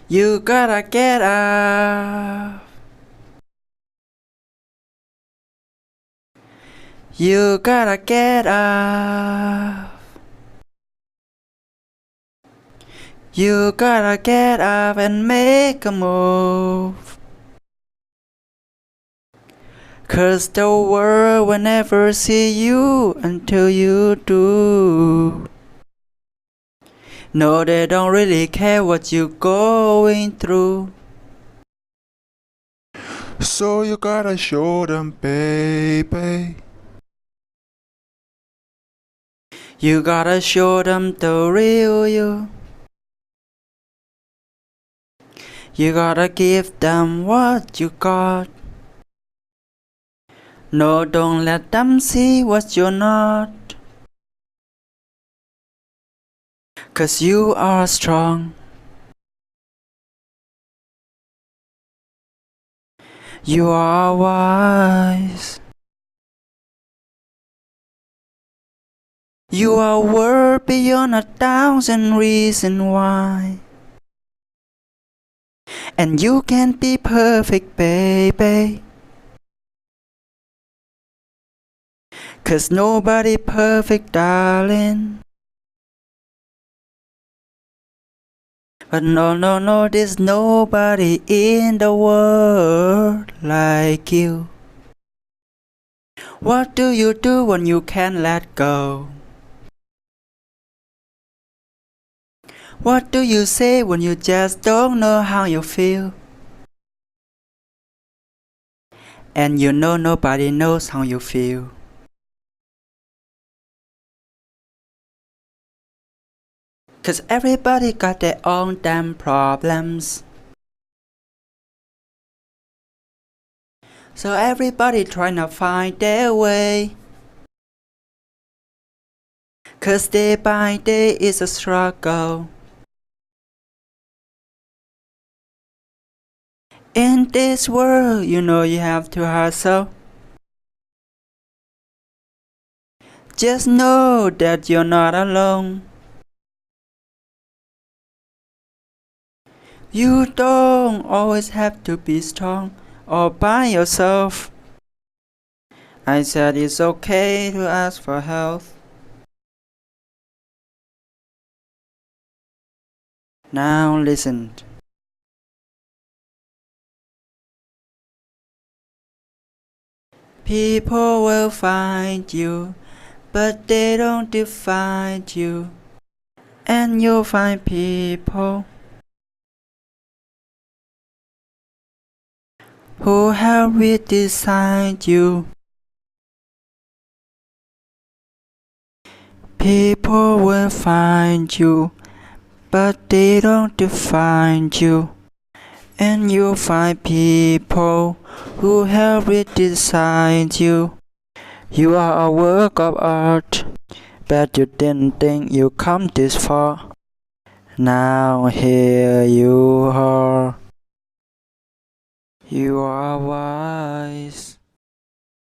You gotta get up. You gotta get up. You gotta get up and make a move. 'Cause the world will never see you until you do. No, they don't really care what you're going through. So you gotta show them, baby. You gotta show them the real you. You gotta give them what you got. No, don't let them see what you're not. 'Cause you are strong. You are wise. You are worth beyond 1,000 reasons why. And you can't be perfect, baby. 'Cause nobody perfect, darling. But no, there's nobody in the world like you. What do you do when you can't let go? What do you say when you just don't know how you feel? And you know nobody knows how you feel. Cause everybody got their own damn problems. So everybody trying to find their way. Cause day by day is a struggle. In this world, you know you have to hustle. Just know that you're not alone. You don't always have to be strong all by yourself. I said it's okay to ask for help. Now listen. People will find you, but they don't define you. And you'll find people who have redesigned you. People will find you, but they don't define you. And you'll find people who have redesigned you. You are a work of art, but you didn't think you'd come this far. Now here you are. You are wise.